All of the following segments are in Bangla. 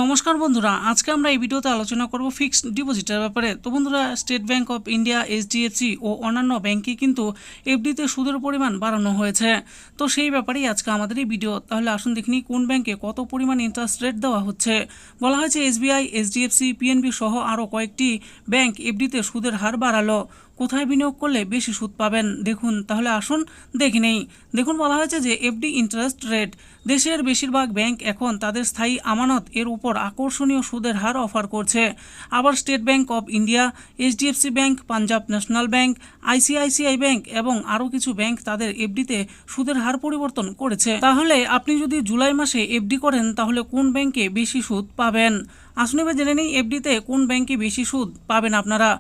নমস্কার বন্ধুরা, আজকে আমরা এই ভিডিওতে আলোচনা করব ফিক্সড ডিপোজিটের ব্যাপারে। তো বন্ধুরা, State Bank of India, HDFC ও অন্যান্য ব্যাংকে কিন্তু এফডিতে সুদের পরিমাণ বাড়ানো হয়েছে। তো সেই ব্যাপারেই আজকে আমাদের এই ভিডিও। তাহলে আসুন দেখি কোন ব্যাংকে কত পরিমাণ ইন্টারেস্ট রেট দেওয়া হচ্ছে। বলা হয়েছে এসবিআই, এইচডিএফসি, পিএনবি সহ আরও কয়েকটি ব্যাংক এফডিতে সুদের হার বাড়ালো। কোথায় বিনিয়োগ করলে বেশি সুদ পাবেন দেখুন। তাহলে আসুন দেখে নেই। দেখুন, বলা হয়েছে যে এফডি ইন্টারেস্ট রেট। দেশের বেশিরভাগ ব্যাংক এখন তাদের স্থায়ী আমানত এর উপর আকর্ষণীয় সুদের হার অফার করছে। আবার state Bank of India, HDFC bank, Punjab national bank, ICICI bank এবং আরও কিছু ব্যাংক তাদের এফডিতে সুদের হার পরিবর্তন করেছে। তাহলে আপনি যদি জুলাই মাসে এফডি করেন তাহলে কোন ব্যাংকে বেশি সুদ পাবেন? আসুন এবার জেনে নেই এফডিতে কোন ব্যাংকে বেশি সুদ পাবেন আপনারা।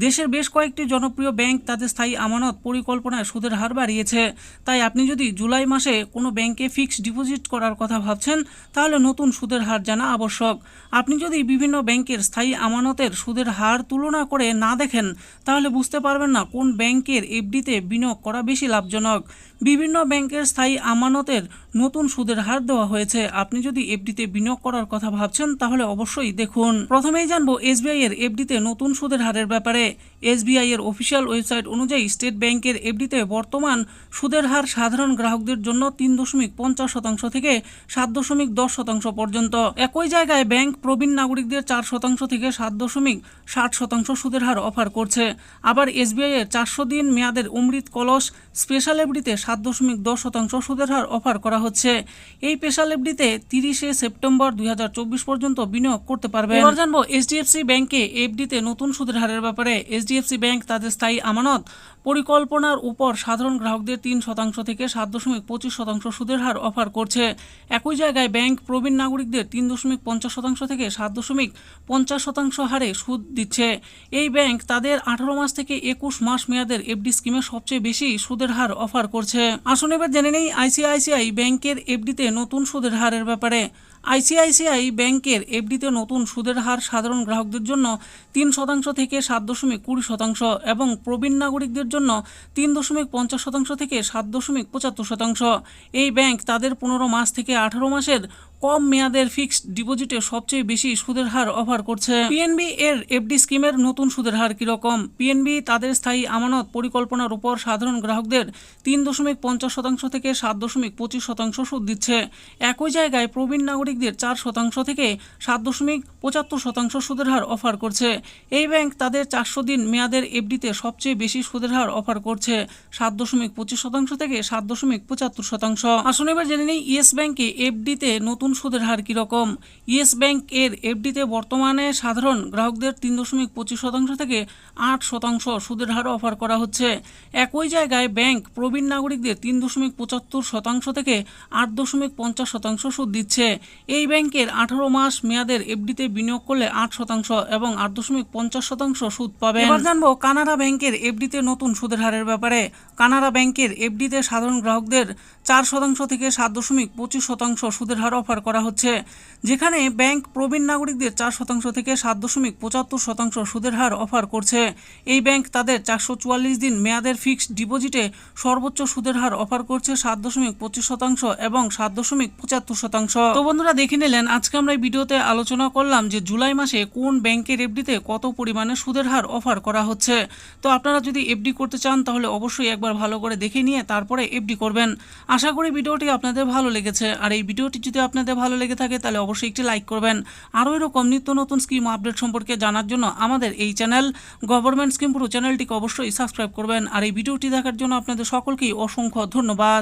দেশের বেশ কয়েকটি জনপ্রিয় ব্যাংক তাদের স্থায়ী আমানত পরিকল্পনায় সুদের হার বাড়িয়েছে। তাই আপনি যদি জুলাই মাসে কোনো ব্যাংকে ফিক্সড ডিপোজিট করার কথা ভাবছেন তাহলে নতুন সুদের হার জানা আবশ্যক। আপনি যদি বিভিন্ন ব্যাংকের স্থায়ী আমানতের সুদের হার তুলনা করে না দেখেন তাহলে বুঝতে পারবেন না কোন ব্যাংকের এফডিতে বিনিয়োগ করা বেশি লাভজনক। বিভিন্ন ব্যাংকের স্থায়ী আমানতের নতুন সুদের হার দেওয়া হয়েছে। আপনি যদি এফডিতে বিনিয়োগ করার কথা ভাবছেন তাহলে অবশ্যই দেখুন। প্রথমেই জানবো এসবিআই এর এফডিতে নতুন সুদের হারের ব্যাপারে। এসবিআই এর অফিসিয়াল ওয়েবসাইট অনুযায়ী স্টেট ব্যাংকের এফডিতে বর্তমান সুদের হার সাধারণ গ্রাহকদের জন্য 3.50% থেকে 7.10% পর্যন্ত। একই জায়গায় ব্যাংক প্রবীণ নাগরিকদের 4% থেকে 7.60% সুদের হার অফার করছে। আবার এসবিআই এর 400 দিন মেয়াদের অমৃত কলস স্পেশাল এফডিতে 7.10% সুদের হার অফার করা হচ্ছে। এই স্পেশাল এফডিতে 30 সেপ্টেম্বর 2024 পর্যন্ত বিনিয়োগ করতে পারবেন। এবার জানবো এইচডিএফসি ব্যাংকে এফডিতে নতুন সুদের হারের ব্যাপারে। এইচডিএফসি ব্যাংক তাদের স্থায়ী আমানত পরিকল্পনার উপর সাধারণ গ্রাহকদের 3% থেকে 7.25% সুদের হার অফার করছে। একই জায়গায় ব্যাংক প্রবীণ নাগরিকদের 3.50% থেকে 7.50% হারে সুদ দিচ্ছে। এই ব্যাংক তাদের 18 মাস থেকে 21 মাস মেয়াদের এফডি স্কিমে সবচেয়ে বেশি সুদের হার অফার করছে। আসুন এবার জেনে নেই আইসিআইসিআই ব্যাংকের এফডিতে নতুন সুদের হারের ব্যাপারে। আইসিআইসিআই ব্যাংকের এফডিতে নতুন সুদের হার সাধারণ গ্রাহকদের জন্য 3% থেকে 7.20% এবং প্রবীণ নাগরিকদের জন্য 3.50% থেকে 7.75%। এই ব্যাংক তাদের 15 মাস থেকে 18 মাসের কম মেয়াদের ফিক্সড ডিপোজিটে সবচেয়ে বেশি সুদের হার অফার করছে। পিএনবি এর এফডি স্কিমের নতুন সুদের হার কিরকম? পিএনবি তাদের স্থায়ী আমানত পরিকল্পনার উপর সাধারণ গ্রাহকদের 3.50% থেকে 7.25% সুদ দিচ্ছে। একই জায়গায় প্রবীণ নাগরিকদের 4% থেকে 7.75% সুদের হার অফার করছে। এই ব্যাংক তাদের 400 দিন মেয়াদের এফডিতে সবচেয়ে বেশি সুদের হার অফার করছে, 7.25% থেকে 7.75%। আসুন এবার জেনে নিই ইয়েস ব্যাংকে এফডিতে নতুন সুদের হার কিরকম। ইয়েস ব্যাংক এর এফডিতে বর্তমানে সাধারণ গ্রাহকদের 3.25% থেকে 8% সুদের হার অফার করা হচ্ছে। একই জায়গায় ব্যাংক প্রবীণ নাগরিকদের 3.75% থেকে 8.50% সুদ দিচ্ছে। এই ব্যাংকের 18 মাস মেয়াদের এফডিতে বিনিয়োগ করলে 8% এবং 8.50% সুদ পাবেন। এবার জানবো কানাড়া ব্যাংকের এফডিতে নতুন সুদের হারের ব্যাপারে। কানাড়া ব্যাংকের এফডিতে সাধারণ গ্রাহকদের 4% থেকে 7.25% সুদের হার অফার করা হচ্ছে, যেখানে ব্যাংক প্রবীণ নাগরিকদের 4% থেকে 7.75% সুদের হার অফার করছে। এই ব্যাংক তাদের 444 দিন মেয়াদের ফিক্সড ডিপোজিটে সর্বোচ্চ সুদের হার অফার করছে 7.25% এবং 7.75%। তো বন্ধুরা, দেখে নিলেন আজকে আমরা এই ভিডিওতে আলোচনা করলাম যে জুলাই মাসে কোন ব্যাংকের এফডিতে কত পরিমাণে সুদের হার অফার করা হচ্ছে। তো আপনারা যদি এফডি করতে চান তাহলে অবশ্যই একবার ভালো করে দেখে নিয়ে তারপরে এফডি করবেন। আশা করি ভিডিওটি আপনাদের ভালো লেগেছে। আর এই ভিডিওটি যদি আপনাদের ভালো লেগে থাকে তাহলে অবশ্যই একটি লাইক করবেন। আরও এরকম নিত্য নতুন স্কিম আপডেট সম্পর্কে জানার জন্য আমাদের এই চ্যানেল গভর্নমেন্ট স্কিম পুরো চ্যানেলটিকে অবশ্যই সাবস্ক্রাইব করবেন। আর এই ভিডিওটি দেখার জন্য আপনাদের সকলকেই অসংখ্য ধন্যবাদ।